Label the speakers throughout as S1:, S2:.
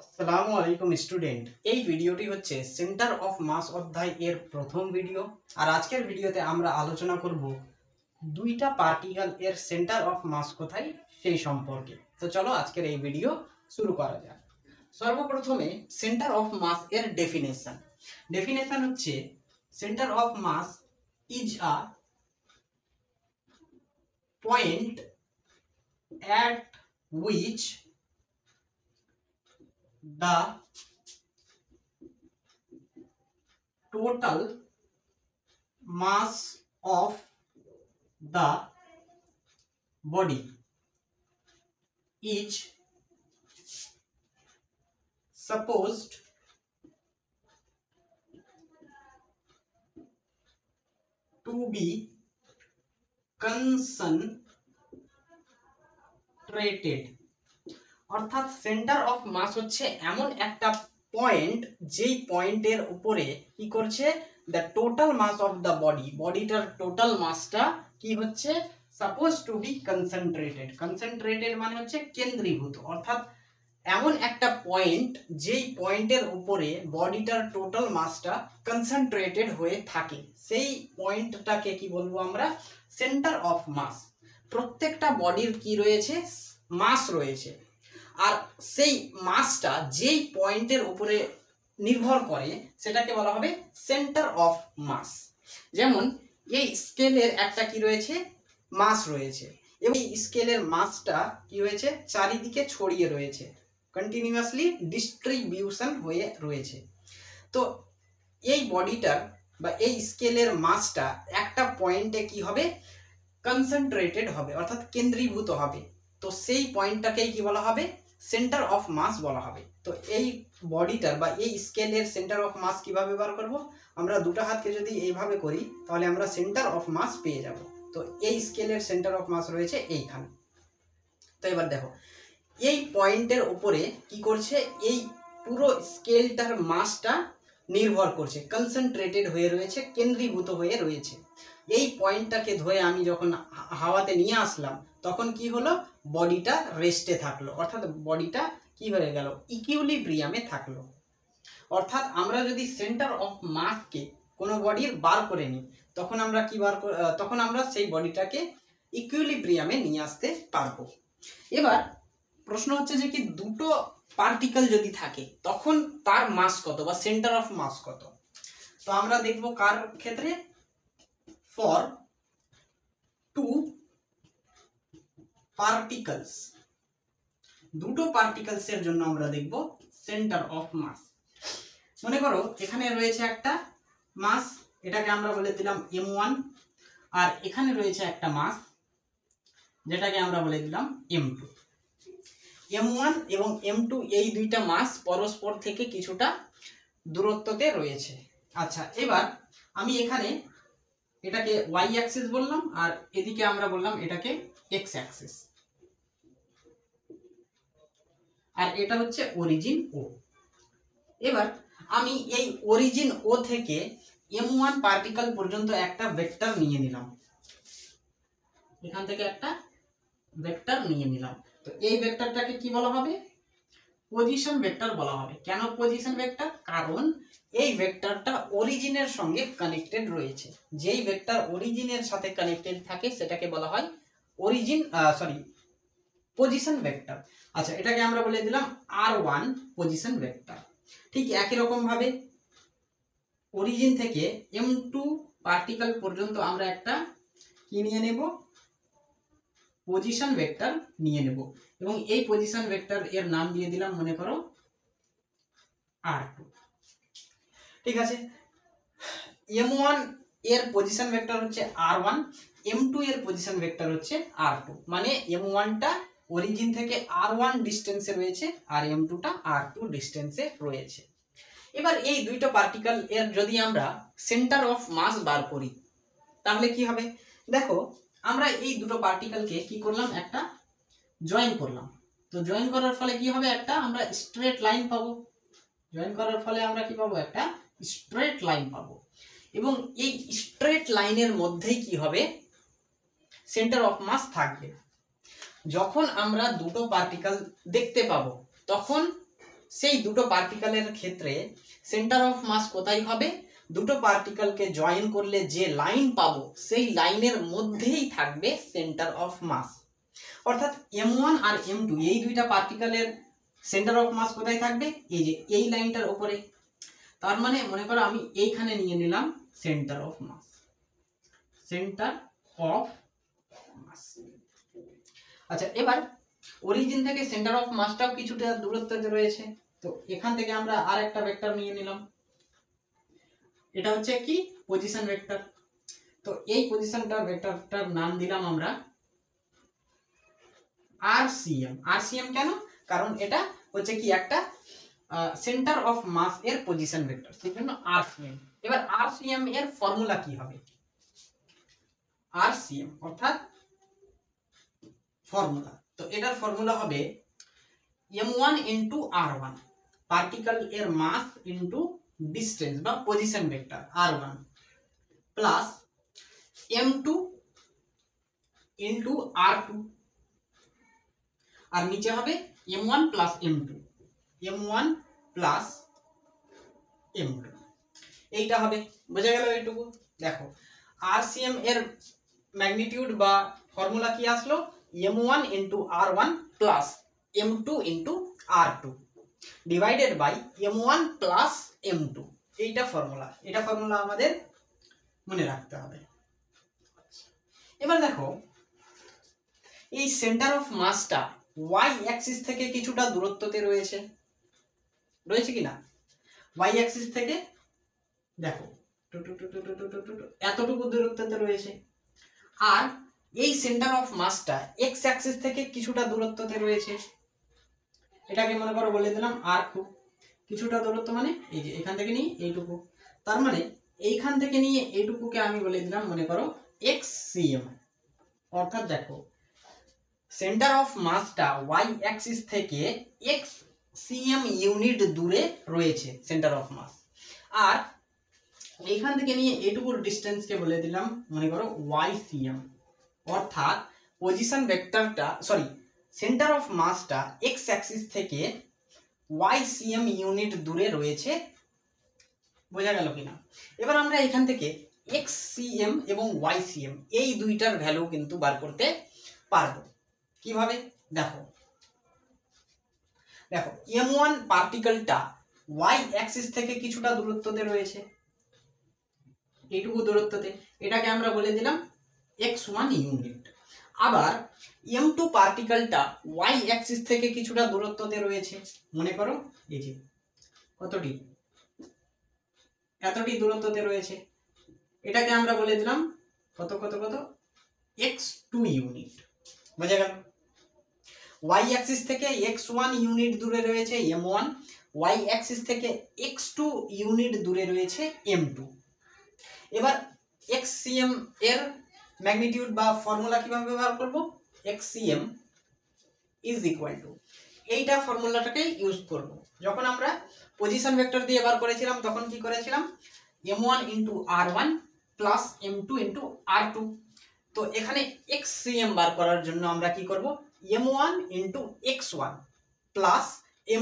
S1: আসসালামু আলাইকুম স্টুডেন্ট। এই ভিডিওটি হচ্ছে সেন্টার অফ মাস অধ্যায় এর প্রথম ভিডিও। আর আজকের ভিডিওতে আমরা আলোচনা করব দুইটা পার্টিকেল এর সেন্টার অফ মাস কোথায় সেই সম্পর্কে। তো চলো আজকের এই ভিডিও শুরু করা যাক। সর্বপ্রথমে সেন্টার অফ মাস এর ডেফিনেশন হচ্ছে centre of mass is a point at which the total mass of the body is supposed to be concentrated। অর্থাৎ সেন্টার অফ মাস হচ্ছে এমন একটা পয়েন্ট যেই পয়েন্টের উপরে কি করছে, the total mass of the বডিটার টোটাল মাসটা কি হচ্ছে, সাপোজ টু বি কনসেন্ট্রেটেড মানে হচ্ছে কেন্দ্রীভূত। অর্থাৎ এমন একটা পয়েন্ট যেই পয়েন্টের উপরে বডিটার টোটাল মাসটা কনসেন্ট্রেটেড হয়ে থাকে, সেই পয়েন্টটাকে কি বলবো আমরা, সেন্টার অফ মাস। প্রত্যেকটা বডির কি রয়েছে, মাস রয়েছে, আর সেই মাসটা যেই পয়েন্টের উপরে নির্ভর করে সেটাকে বলা হবে সেন্টার অফ মাস। যেমন এই স্কেলের একটা কি রয়েছে, মাস রয়েছে, এবং এই স্কেলের মাসটা কি হয়েছে, চারিদিকে ছড়িয়ে রয়েছে, কন্টিনিউয়াসলি ডিস্ট্রিবিউশন হয়ে রয়েছে। তো এই বডিটার বা এই স্কেলের মাসটা একটা পয়েন্টে কি হবে, কনসেন্ট্রেটেড হবে, অর্থাৎ কেন্দ্রীভূত হবে। তো সেই পয়েন্টটাকেই কি বলা হবে, সেন্টার অফ মাস বলা হবে। তো এই বডিটার বা এই স্কেলের সেন্টার অফ মাস কিভাবে বার করব, আমরা দুটো হাতকে যদি এইভাবে করি তাহলে আমরা সেন্টার অফ মাস পেয়ে যাব। তো এই স্কেলের সেন্টার অফ মাস রয়েছে এইখানে। তো এবার দেখো, এই পয়েন্টের উপরে কি করছে, এই পুরো স্কেলটার মাসটা নির্ভর করছে, কনসেন্ট্রেটেড হয়ে রয়েছে, কেন্দ্রীভূত হয়ে রয়েছে। এই পয়েন্টটাকে ধরে আমি যখন হাওয়াতে নিয়ে আসলাম তখন কি হলো, বডিটা রেস্টে থাকলো, অর্থাৎ বডিটা কি হয়ে গেল, ইকুইলিব্রিয়ামে থাকলো। অর্থাৎ আমরা যদি সেন্টার অফ মাসকে কোনো বডির বার করে নিই তখন আমরা কি তখন আমরা সেই বডিটাকে ইকুইলিব্রিয়ামে নিয়ে আসতে পারবো। এবার প্রশ্ন হচ্ছে যে কি, দুটো পার্টিকেল যদি থাকে তখন তার মাস কত বা সেন্টার অফ মাস কত। তো আমরা দেখব কার ক্ষেত্রে, ফর টু পার্টিকলস, দুটো পার্টিকলস এর জন্য আমরা দেখব সেন্টার অফ মাস। মনে করো এখানে রয়েছে একটা মাস, এটাকে আমরা বলে দিলাম m1, আর এখানে রয়েছে একটা মাস যেটাকে আমরা বলে দিলাম m2। m1 এবং m2 এই দুইটা মাস পরস্পর থেকে কিছুটা দূরত্বতে রয়েছে। আচ্ছা, এবার আমি এখানে এটাকে y অ্যাক্সিস বললাম আর এদিকে আমরা বললাম এটাকে x অ্যাক্সিস, আর এটা হচ্ছে অরিজিন O। এবার আমি এই অরিজিন O থেকে m1 পার্টিকেল পর্যন্ত একটা ভেক্টর নিয়ে নিলাম, এখান থেকে একটা ভেক্টর নিয়ে নিলাম। তো এই ভেক্টরটাকে কি বলা হবে, পজিশন ভেক্টর বলা হবে। কেন পজিশন ভেক্টর, কারণ এই ভেক্টরটা অরিজিনের সঙ্গে কানেক্টেড রয়েছে। যেই ভেক্টর অরিজিনের সাথে কানেক্টেড থাকে সেটাকে বলা হয় পজিশন ভেক্টর। আচ্ছা, এটাকে আমরা বলে দিলাম r1 পজিশন ভেক্টর। ঠিক একই রকম ভাবে অরিজিন থেকে m2 পার্টিকেল পর্যন্ত আমরা একটা কি নিয়ে নেব, পজিশন ভেক্টর নিয়ে নেব, এবং এই পজিশন ভেক্টর এর নাম দিয়ে দিলাম মনে করো r2। ঠিক আছে, m1 এর পজিশন ভেক্টর হচ্ছে r1, m2 এর পজিশন ভেক্টর হচ্ছে r2। মানে m1 টা অরিজিন থেকে r1 ডিসটেন্সে রয়েছে আর m2 টা r2 ডিসটেন্সে রয়েছে। এবার এই দুইটা পার্টিকেল এর যদি আমরা সেন্টার অফ মাস বার করি তাহলে কি হবে, দেখো আমরা এই দুটো পার্টিকেলকে কি করলাম, একটা জয়েন করলাম। তো জয়েন করার ফলে কি হবে, একটা আমরা স্ট্রেট লাইন পাবো। জয়েন করার ফলে আমরা কি পাবো, একটা স্ট্রেট লাইন পাবো, এবং এই স্ট্রেট লাইনের মধ্যেই কি হবে, সেন্টার অফ মাস থাকবে। যখন আমরা দুটো পার্টিকেল দেখতে পাবো তখন সেই দুটো পার্টিকেলের ক্ষেত্রে সেন্টার অফ মাস কোথায় হবে? দুটো পার্টিকেলকে জয়েন করলে যে লাইন পাবো সেই লাইনের মধ্যেই থাকবে সেন্টার অফ মাস। অর্থাৎ m1 আর m2 এই দুইটা পার্টিকেলের সেন্টার অফ মাস কোথায় থাকবে? এই যে এই লাইনটার উপরে। তার মানে মনে করো আমি এইখানে নিয়ে নিলাম centre of mass, centre of mass. আচ্ছা, এবার অরিজিন থেকে সেন্টার অফ মাসটাও কিছুটা দূরত্বে রয়েছে, তো এখান থেকে আমরা আর একটা ভেক্টর নিয়ে নিলাম, এটা হচ্ছে কি পজিশন ভেক্টর। তো এই পজিশনটার ভেক্টরটার নাম দিলাম আমরা RCM। RCM কেন? কারণ এটা হচ্ছে কি একটা সেন্টার অফ মাস এর পজিশন ভেক্টর, সেই জন্য RCM। এবার RCM এর ফর্মুলা কি হবে? RCM অর্থাৎ ফর্মুলা, তো এটার ফর্মুলা হবে m1 ইনটু r1, পার্টিকেল এর মাস ইনটু ডিসটেন্স বা position vector r1, plus m2 into r2, আর নিচে হবে m1 plus m2, m1 plus m2, এইটা হবে। বোঝা গেল এইটুকু? দেখো RCM এর ম্যাগনিটিউড বা ফর্মুলা কি আসলো? m1 into r1 plus m2 into r2 divided by m1 plus m2, এইটা ফর্মুলা। এটা ফর্মুলা আমাদের মনে রাখতে হবে। এবার দেখো এই সেন্টার অফ মাসটা y অ্যাক্সিস থেকে কিছুটা দূরত্বতে রয়েছে, রয়েছে কিনা? y অ্যাক্সিস থেকে দেখো এতটুকু দূরত্বতে রয়েছে, আর এই সেন্টার অফ মাসটা x অ্যাক্সিস থেকে কিছুটা দূরত্বতে রয়েছে, এটাকে মনে করো বলে দিলাম r2। কিছুটা দূরত্ব মানে এই যে এখান থেকে নিয়ে এইটুকু, তার মানে এইখান থেকে নিয়ে এইটুকুকে আমি বলে দিলাম মনে করো xcm। অর্থাৎ দেখো সেন্টার অফ মাসটা y অ্যাক্সিস থেকে xcm ইউনিট দূরে রয়েছে সেন্টার অফ মাস, আর এইখান থেকে নিয়ে এইটুকুর ডিসটেন্সকে বলে দিলাম মনে করো ycm। অর্থাৎ পজিশন ভেক্টরটা সেন্টার অফ মাসটা x অ্যাক্সিস থেকে ycm ইউনিট দূরে রয়েছে। বোঝা গেল কিনা? এবার আমরা এখান থেকে xcm এবং ycm এই দুইটার ভ্যালু কিন্তু বার করতে পারবো। কিভাবে? দেখো দেখো m1 পার্টিকেলটা y অ্যাক্সিস থেকে কিছুটা দূরত্বতে রয়েছে, এইটুকু দূরত্বতে, এটাকে আমরা বলে দিলাম x1 ইউনিট। আবার m2 পার্টিকেলটা y অ্যাক্সিস থেকে কিছুটা দূরত্বতে রয়েছে, মনে করো এই যে কতটি, এতটি দূরত্বতে রয়েছে, এটাকে আমরা বলে দিলাম কত কত কত x2 ইউনিট। বোঝা গেল? y অ্যাক্সিস থেকে x1 ইউনিট দূরে রয়েছে m1, y অ্যাক্সিস থেকে x2 ইউনিট দূরে রয়েছে m2। এবার xcm এর ম্যাগনিটিউড বা ফর্মুলা কিভাবে ব্যবহার করব? xcm ইজ ইকুয়াল টু, এইটা ফর্মুলাটাকে ইউজ করব। যখন আমরা পজিশন ভেক্টর দিয়ে বার করেছিলাম তখন কি করেছিলাম? m1 into r1 plus m2 into r2। তো এখানে xcm বার করার জন্য আমরা কি করব? m1 into x1 plus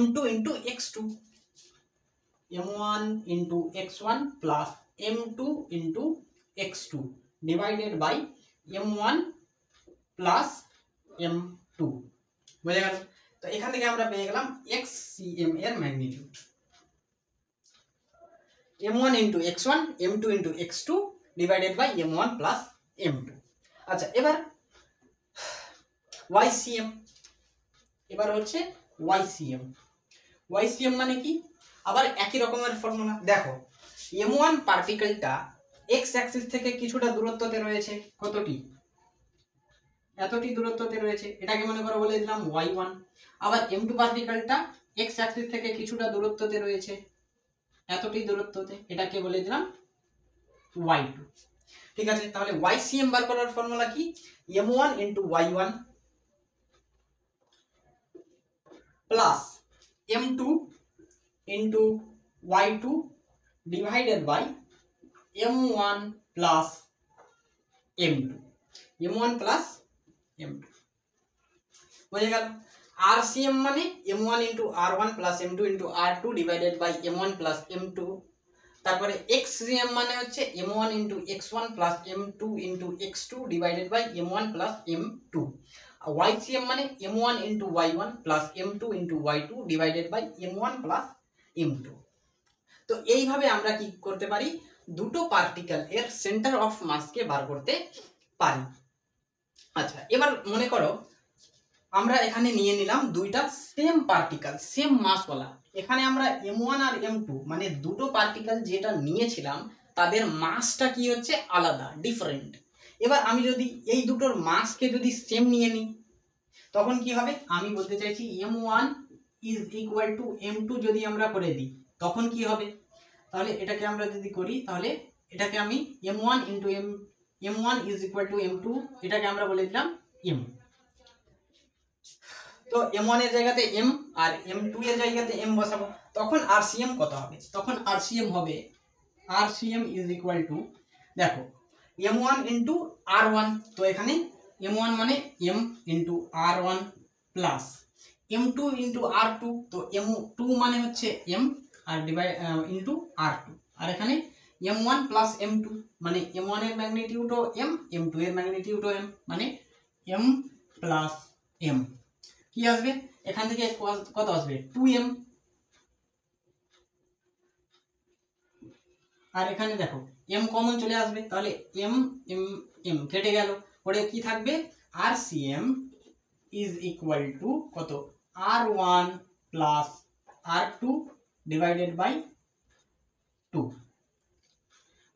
S1: m2 into x2, m1 into x1 plus m2 into x2 divided by m1 plus m2। বুঝে গেল? তো এখান থেকে আমরা পেয়ে গেলাম xcm এর magnitude m1 into x1 m2 into x2 divided by m1 plus m2। আচ্ছা, এবার ycm, এবার হচ্ছে ycm। ycm মানে কি? আবার একই রকমের ফর্মুলা। দেখো m1 পার্টিকেলটা x অ্যাক্সিস থেকে কিছুটা দূরত্বতে রয়েছে, কতটি, এতটি দূরত্বতে রয়েছে, এটাকে মনে করো বলে দিলাম y1। আবার m2 পার্টিকেলটা x অ্যাক্সিস থেকে কিছুটা দূরত্বতে রয়েছে, এতটি দূরত্বতে, এটাকে বলে দিলাম y2। ঠিক আছে, তাহলে ycm বার করার ফর্মুলা কি? m1 into y1 plus m2 into y2 divided by m1 plus m2, m1 plus m2। বুঝে গেল? RCM মানে m1 into r1 plus m2 into r2 divided by m1 plus m2। তারপরে XCM মানে হচ্ছে m1 into x1 plus m2 into x2 divided by m1 plus m2। আর YCM মানে m1 into y1 plus m2 into y2 divided by m1 plus m2। তো এইভাবে আমরা কি করতে পারি, দুটো পার্টিকেল এর সেন্টার অফ মাসকে বার করতে পারি। আচ্ছা, এবার মনে করো আমরা এখানে নিয়ে নিলাম দুইটা সেম পার্টিকেল, সেম মাসওয়ালা। এখানে আমরা m1 আর m2 মানে দুটো পার্টিকেল যেটা নিয়েছিলাম তাদের মাসটা কি হচ্ছে আলাদা, ডিফারেন্ট। এবার আমি যদি এই দুটোর মাসকে যদি সেম নিয়ে নিই তখন কি হবে, আমি বলতে চাইছি m1 is equal to m2 যদি আমরা করে দিই তখন কি হবে, তাহলে এটাকে আমরা যদি করি তাহলে এটাকে আমি m1 into m1 is equal to m2 এটাকে আমরা বলে দিলাম m। তো m1 এর জায়গাতে m আর m2 এর জায়গাতে m বসাবো, তখন RCM কত হবে, তখন RCM হবে RCM ইজ ইকুয়াল টু, দেখো m1 ইন্টু r1, তো এখানে m1 মানে m into r1 plus m2 into r2, তো m2 মানে হচ্ছে m আর ডিভাইড ইন্টু r2, আর এখানে m1 প্লাস m2 মানে m1 এর ম্যাগনিটিউডও m, m2 এর ম্যাগনিটিউডও m, মানে m প্লাস m। কি আসবে এখান থেকে কত আসবে 2m, আর এখানে দেখো m কমন চলে আসবে, তাহলে m m m কেটে গেল, পরে কি থাকবে RCM ইজ ইকুয়াল টু কত r1 plus r2 divided by 2,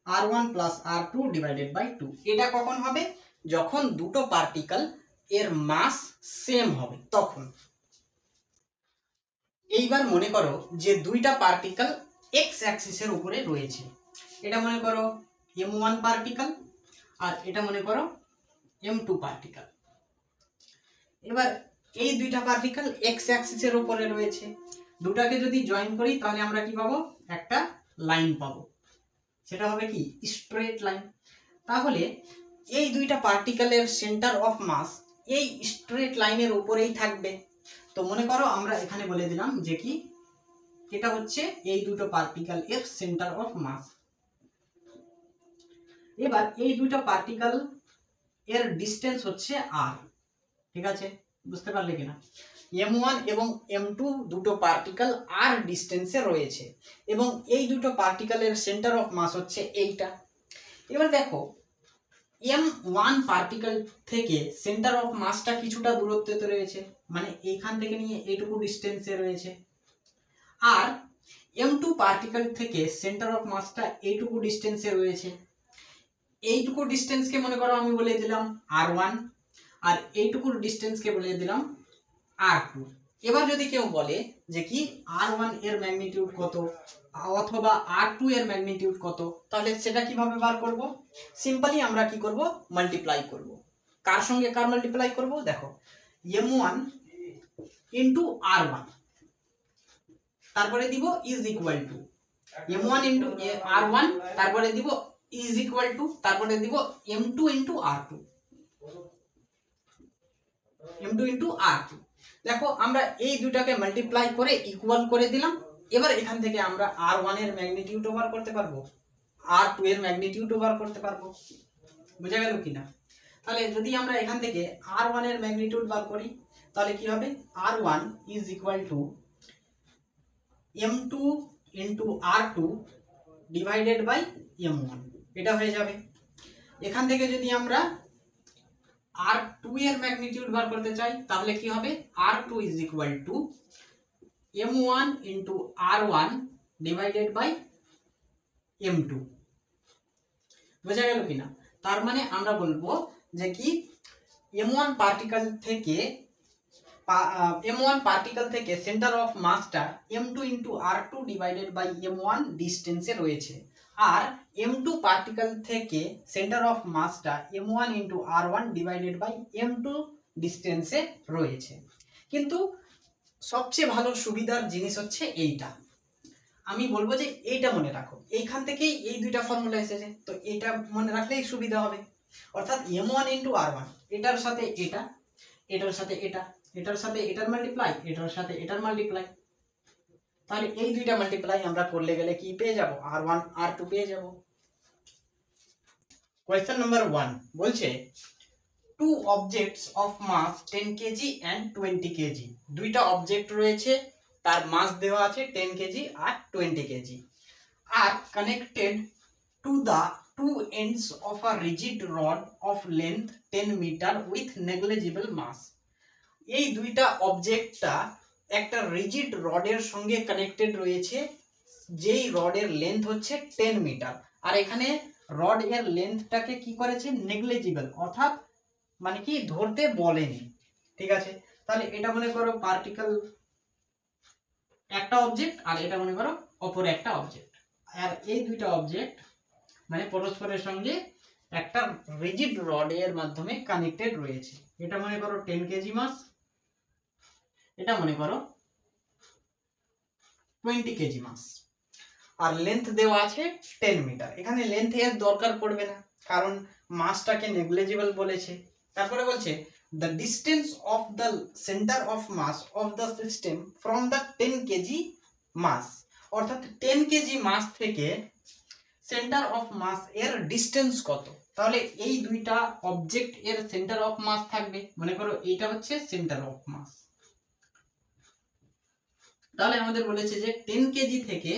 S1: r1 plus r2 divided by 2। এটা কখন হবে, যখন দুটো পার্টিকেল এর মাস সেম হবে তখন। এইবার মনে করো যে দুইটা পার্টিকেল এক্স অ্যাক্সিসের উপরে রয়েছে, এটা মনে করো m1 পার্টিকেল আর এটা মনে করো m2 পার্টিকেল। এবার এই দুইটা পার্টিকেল এক্স অ্যাক্সিসের উপরে রয়েছে, দুটাকে যদি জয়েন করি তাহলে আমরা কি পাবো, একটা লাইন পাবো, সেটা হবে কি স্ট্রেট লাইন। তাহলে এই দুইটা পার্টিকেলের সেন্টার অফ মাস এই স্ট্রেট লাইনের উপরেই থাকবে। তো মনে করো আমরা এখানে বলে দিলাম যে কি এটা হচ্ছে এই দুটো পার্টিকেল এর সেন্টার অফ মাস। এবার এই দুটো পার্টিকেল এর ডিসটেন্স হচ্ছে r, ঠিক আছে, বুঝতে পারলে কিনা, m1 এবং m2 দুটো পার্টিকেল r ডিসটেন্সে রয়েছে এবং এই দুটো পার্টিকেলের সেন্টার অফ মাস হচ্ছে এইটা। এবার দেখো m1 পার্টিকেল থেকে সেন্টার অফ মাসটা কিছুটা দূরত্বে রয়েছে, মানে এইখান থেকে নিয়ে এইটুকু ডিসটেন্সে রয়েছে, আর m2 পার্টিকেল থেকে সেন্টার অফ মাসটা এইটুকু ডিসটেন্সে রয়েছে। এইটুকু ডিসটেন্সকে মনে করো আমি বলে দিলাম r1 আর এইটুকুর ডিসটেন্সকে বলে দিলাম r2। এবার যদি কেউ বলে যে কি r1 এর ম্যাগনিটিউড কত অথবা r2 এর ম্যাগনিটিউড কত, তাহলে সেটা কিভাবে বার করব, সিম্পলি আমরা কি করব মাল্টিপ্লাই করব। কার সঙ্গে কার মাল্টিপ্লাই করব, দেখো m1 ইনটু r1 তারপরে দিব is equal to m1 into r1 তারপরে দিব ইজ ইকুয়াল টু তারপরে দিব m2 into r2, m2 into r2। দেখো আমরা এই দুটাকে মাল্টিপ্লাই করে ইকুয়াল করে দিলাম। এবার এখান থেকে আমরা r1 এর ম্যাগনিটিউড বার করতে পারবো, r2 এর ম্যাগনিটিউড বার করতে পারবো, বুঝা গেল কিনা। তাহলে যদি আমরা এখান থেকে r1 এর ম্যাগনিটিউড বার করি তাহলে কি হবে r1 is equal to m2 into r2 divided by m1, এটা হয়ে যাবে। এখান থেকে যদি আমরা r2 এর ম্যাগনিটিউড বার করতে চাই তাহলে কি হবে r2 is equal to m1 into r1 divided by m2, বোঝা গেল কিনা। তার মানে আমরা বলবো যে কি m1 পার্টিকেল থেকে সেন্টার অফ মাসটা m2 into r2 divided by m1 ডিসটেন্সে রয়েছে, আর m2 পার্টিকেল থেকে সেন্টার অফ মাসটা m1 into r1 divided by m2 ডিসটেন্সে রয়েছে। কিন্তু সবচেয়ে ভালো সুবিধার জিনিস হচ্ছে এইটা, আমি বলবো যে এইটা মনে রাখো, এইখান থেকেই এই দুইটা ফর্মুলা এসেছে, তো এটা মনে রাখলেই সুবিধা হবে। অর্থাৎ m1 ইনটু r1 এটার সাথে এটা, এটার সাথে এটা, এটার সাথে এটার মাল্টিপ্লাই, এটার সাথে এটার মাল্টিপ্লাই, তাহলে এই দুইটা মাল্টিপ্লাই আমরা করলে গেলে কি পেয়ে যাব, r1 r2 পেয়ে যাব। কোয়েশ্চেন নাম্বার 1 বলছে two objects of mass 10 kg and 20 kg, দুইটা অবজেক্ট রয়েছে, তার মাস দেওয়া আছে 10 কেজি আর 20 কেজি, আর connected to the two ends of a rigid rod of length 10 meter with negligible mass। এই দুইটা অবজেক্টটা একটা রিজিড রডের সঙ্গে কানেক্টেড রয়েছে, যেই রডের লেন্থ হচ্ছে 10 মিটার, আর এখানে রড এর লেন্থটাকে কি করেছে, নেগলিজিবল, অর্থাৎ মানে কি ধরতে বলেনি। ঠিক আছে, তাহলে এটা মনে করো পার্টিকেল একটা অবজেক্ট, আর এটা মনে করো অপর একটা অবজেক্ট, আর এই দুইটা অবজেক্ট মানে পরস্পরের সঙ্গে একটা রিজিড রড এর মাধ্যমে কানেক্টেড রয়েছে। এটা মনে করো 10 কেজি মাস, এটা মনে করো 20 কেজি মাস, আর লেন্থ দেওয়া আছে 10 মিটার। এখানে লেন্থ এর দরকার পড়বে না, কারণ মাসটাকে নেগলিজিবল বলেছে। তারপরে বলছে the distance of the center of mass of the system from the 10 KG মাস, অর্থাৎ 10 কেজি মাস থেকে সেন্টার অফ মাস এর ডিসটেন্স কত। তাহলে এই দুইটা অবজেক্ট এর সেন্টার অফ মাস থাকবে, মনে করো এইটা হচ্ছে সেন্টার অফ মাস। তাহলে আমাদের বলেছে যে 10 কেজি থেকে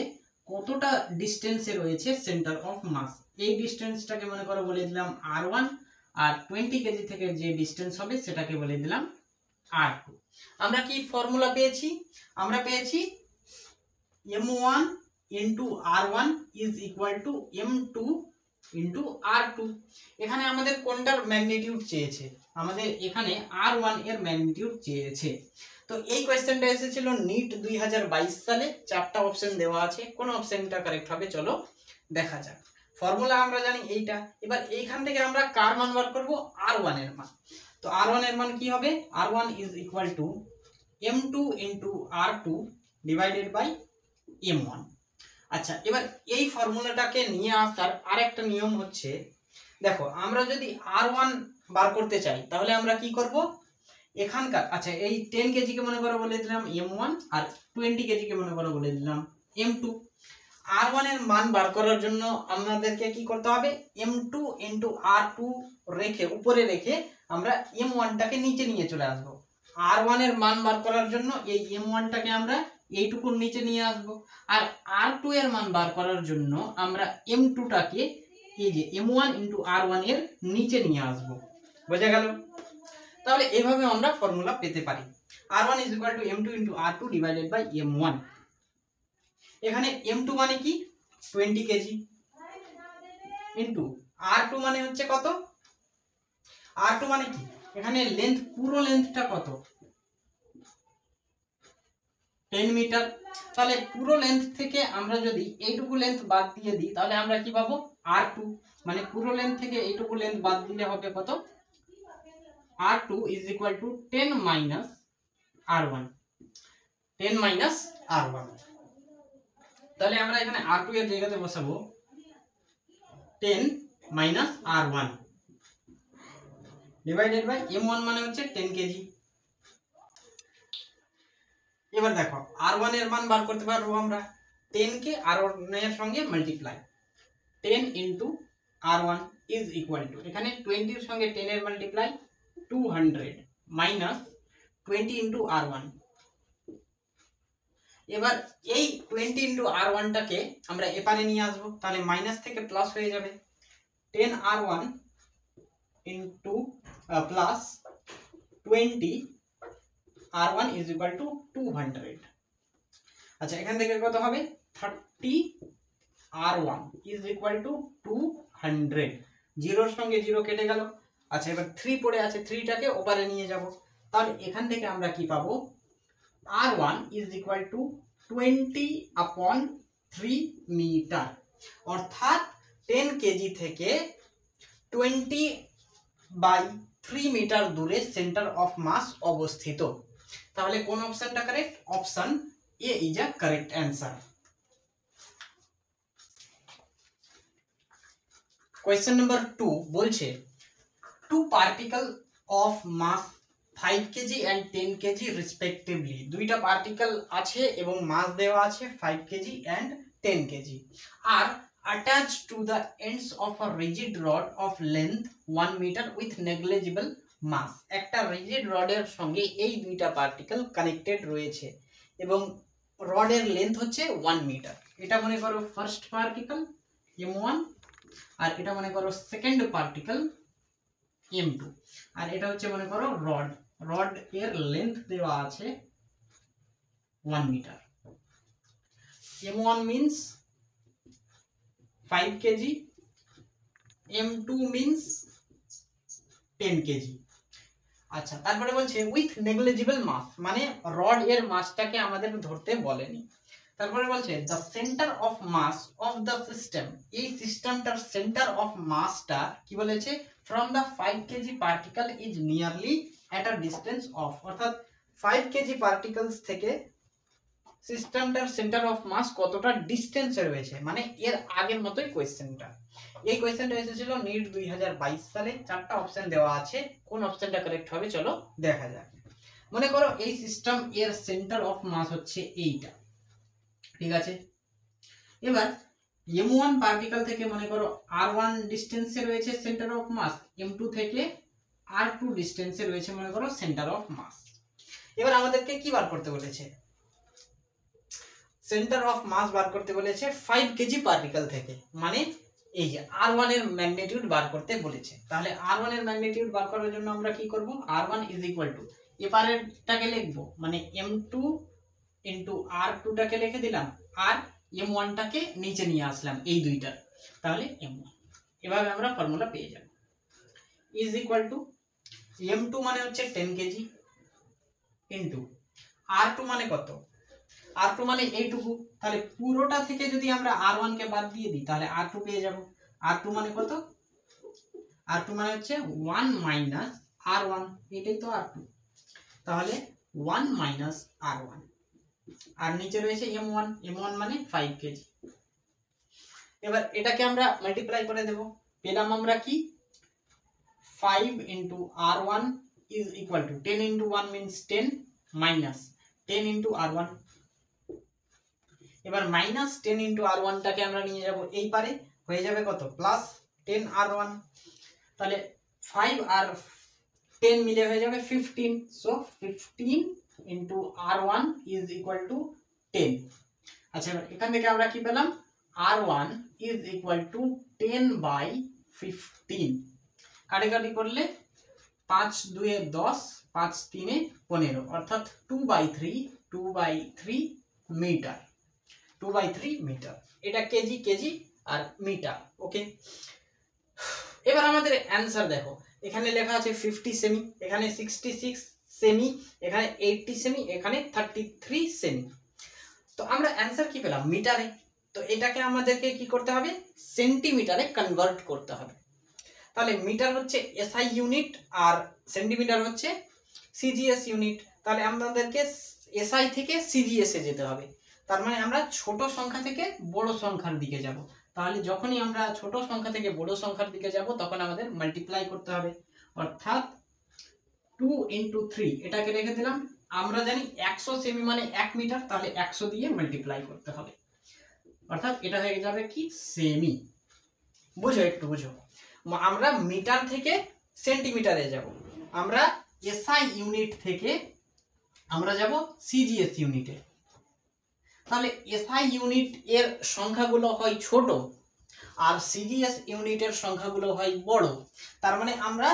S1: কতটা ডিসটেন্সে রয়েছে সেন্টার অফ মাস, এই ডিসটেন্সটাকে মনে করো বলে দিলাম r1, আর 20 কেজি থেকে যে ডিসটেন্স হবে সেটাকে বলে দিলাম r2। আমরা কি ফর্মুলা পেয়েছি, আমরা পেয়েছি m1 into r1 is equal to m2 into r2। এখানে আমাদের কোনটার ম্যাগনিটিউড চেয়েছে, আমাদের এখানে r1 এর ম্যাগনিটিউড চেয়েছে। তো এই কোশ্চেনটা এসেছিল নিট 2022 সালে, চারটা অপশন দেওয়া আছে, কোন অপশনটা কারেক্ট হবে চলো দেখা যাক। ফর্মুলা আমরা জানি এইটা, এবার এইখান থেকে আমরা কার মান বার করব, r1 এর মান। তো r1 এর মান কি হবে, r1 is equal to m2 into r2 divided by m1। আচ্ছা, এবার এই ফর্মুলাটাকে নিয়ে আসার আরেকটা নিয়ম হচ্ছে, দেখো আমরা যদি r1 বার করতে চাই তাহলে আমরা কি করব, এখানকার আচ্ছা এই 10 কেজি কে মনে করো বলে দিলাম m1, আর 20 কেজি কে মনে করো বলে দিলাম m2। r1 এর মান বার করার জন্য আমাদেরকে কি করতে হবে, m2 into r2 রেখে উপরে রেখে আমরা m1 টাকে নিচে নিয়ে চলে আসব। r1 এর মান বার করার জন্য এই m1 টাকে আমরা এইটুকুর নিচে নিয়ে আসব, আর r2 এর মান বার করার জন্য আমরা m2 টাকে এই যে m1 into r1 এর নিচে নিয়ে আসব। বোঝা গেল? তাহলে এইভাবে আমরা ফর্মুলা পেতে পারি, r1 is equal to m2 into r2 divided by m1। এখানে m2 মানে কি 20 কেজি ইনটু r2 মানে হচ্ছে কত, r2 মানে কি এখানে লেন্থ, পুরো লেন্থটা কত 10 মিটার। তাহলে পুরো লেন্থ থেকে আমরা যদি এইটুকু লেন্থ বাদ দিয়ে দিই তাহলে আমরা কি পাবো, r2, মানে পুরো লেন্থ থেকে এইটুকু লেন্থ বাদ দিলে হবে কত, r2 is equal to 10 minus r1, 10 minus r1। তাহলে আমরা এখানে r2 এর জায়গাতে বসাবো 10 minus r1 divided by m1 মানে হচ্ছে 10 কেজি। এবার দেখো r1 এর মান বার করতে পারবো আমরা, 10 কে r1 এর সঙ্গে multiply, 10 into r1 is equal to এখানে 20 এর সঙ্গে 10 এর মাল্টিপ্লাই 200 minus 20 into r1। এবার এই 20 into r1 টাকে আমরা এপারে নিয়ে আসব, তাহলে মাইনাস থেকে প্লাস হয়ে যাবে, 10 r1 into plus 20 r1 is equal to 200। আচ্ছা, এখান থেকে কত হবে, 30 r1 is equal to 200, জিরোর সঙ্গে জিরো কেটে গেল। আচ্ছা, এবার 3 পড়ে আছে, 3 টাকে ওপারে নিয়ে যাব, তাহলে এখান থেকে আমরা কি পাবো, r1 is equal to 20/3 metre, অর্থাৎ 10 কেজি থেকে 20/3 মিটার দূরে সেন্টার অফ মাস অবস্থিত। তাহলে কোন অপশনটা correct, option A is a correct answer. Question number 2 বলছে two particle of mass 5 kg and 10 kg respectively, দুইটা পার্টিকেল আছে এবং মাস দেওয়া আছে 5 কেজি অ্যান্ড 10 কেজি, আর attached to the ends of a rigid rod of length 1 meter with negligible mass। একটা rigid রডের সঙ্গে এই দুইটা পার্টিকেল কানেক্টেড রয়েছে এবং রডের লেন্থ হচ্ছে 1 মিটার। এটা মনে করো ফার্স্ট পার্টিকেল m1, আর এটা মনে করো সেকেন্ড পার্টিকেল m2, আর এটা হচ্ছে মনে করো রড এর লেন্থ দেওয়া আছে 1 metre. m1 means 5 kg, m2 means 10 kg. আচ্ছা, তারপরে বলছে উইথ নেগলিজিবল মাস, মানে রড এর মাসটাকে আমাদের ধরতে বলেনি। তারপরে বলছে the centre of mass of the system, এই সিস্টেমটার সেন্টার অফ মাসটা কি বলেছে, from the 5 kg particle is nearly at a distance of, অর্থাৎ 5 কেজি পার্টিকেলস থেকে সিস্টেমটার সেন্টার অফ মাস কতটা ডিস্টেন্সে রয়েছে, মানে এর আগের মতোই কোয়েশ্চেনটা। এই কোয়েশ্চেনটা এসেছিল নিট 2022 সালে, চারটা অপশন দেওয়া আছে, কোন অপশনটা কারেক্ট হবে চলো দেখা যাক। মনে করো এই সিস্টেম এর সেন্টার অফ মাস হচ্ছে এইটা, ঠিক আছে। এবার m1 পার্টিকেল থেকে মনে করো r1 ডিসটেন্সে রয়েছে সেন্টার অফ মাস, m2 থেকে r2 ডিসটেন্সে রয়েছে মনে করো সেন্টার অফ মাস। এবার আমাদেরকে কি বার করতে বলেছে, সেন্টার অফ মাস বার করতে বলেছে 5 কেজি পার্টিকেল থেকে, মানে এই যে r1 এর ম্যাগনিটিউড বার করতে বলেছে। তাহলে r1 এর ম্যাগনিটিউড বার করার জন্য আমরা কি করব, r1 ইজ ইকুয়াল টু এপারেরটাকে লিখবো মানে m2 ইনটু r2 টাকে লিখে দিলাম, আর m1 টাকে নিচে নিয়ে আসলাম এই দুইটার, তাহলে m1। এভাবে আমরা ফর্মুলা পেয়ে যাব। ইজ ইকুয়াল টু m2 মানে হচ্ছে 10 কেজি ইনটু r2 মানে কত, r2 মানে এইটুকু, তাহলে পুরোটা থেকে যদি আমরা r1 কে বাদ দিয়ে দিই তাহলে r2 পেয়ে যাব। r2 মানে কত, r2 মানে হচ্ছে 1 মাইনাস r1, এটাই তো r2, তাহলে 1 মাইনাস r1, আর নিচে রয়েছে m1, m1 মানে 5 কেজি। এবার এটাকে আমরা মাল্টিপ্লাই করে দেব, পেলাম আমরা কি 5 into r1 is equal to 10 into 1 means 10 minus 10 into r1। এবার মাইনাস 10 into r1 টাকে আমরা নিয়ে যাব এই পারে, হয়ে যাবে কত প্লাস 10 r1, তাহলে 5 আর 10 মিলে হয়ে যাবে 15, so 15 into r1 is equal to 10। আচ্ছা, এবার এখান থেকে আমরা কি পেলাম, r1 is equal to 10 by 15, কাটাকাটি করলে 5 2 এ 10, 5 3 এ 15, অর্থাৎ 2/3 মিটার, 2/3 মিটার। এটা কেজি কেজি আর মিটার, ওকে। এবার আমাদের অ্যানসার দেখো, এখানে লেখা আছে 50 সেমি, এখানে 66 সেমি, এখানে 80 সেমি, এখানে 33 সেমি। তো আমরা অ্যানসার কি পেলাম মিটারে, তো এটাকে আমাদেরকে কি করতে হবে, সেন্টিমিটারে কনভার্ট করতে হবে। তাহলে মিটার হচ্ছে এসআই ইউনিট আর সেন্টিমিটার হচ্ছে সিজিএস ইউনিট। তাহলে আমাদেরকে এসআই থেকে সিজিএস এ যেতে হবে, তার মানে আমরা ছোট সংখ্যা থেকে বড় সংখ্যার দিকে যাব। তাহলে যখনই আমরা ছোট সংখ্যা থেকে বড় সংখ্যার দিকে যাব তখন আমাদের মাল্টিপ্লাই করতে হবে, অর্থাৎ 2 into 3 এটাকে রেখে দিলাম। আমরা জানি 100 সেমি মানে 1 মিটার, তাহলে 100 দিয়ে মাল্টিপ্লাই করতে হবে, অর্থাৎ এটা হয়ে যাবে কি সেমি। বুঝো, একটু বুঝো, আমরা মিটার থেকে সেন্টিমিটারে যাব, আমরা এসআই ইউনিট থেকে আমরা যাব সিজিএস ইউনিটে। তাহলে এসআই ইউনিট এর সংখ্যাগুলো হয় ছোট আর সিজিএস ইউনিটের সংখ্যাগুলো হয় বড়। তার মানে আমরা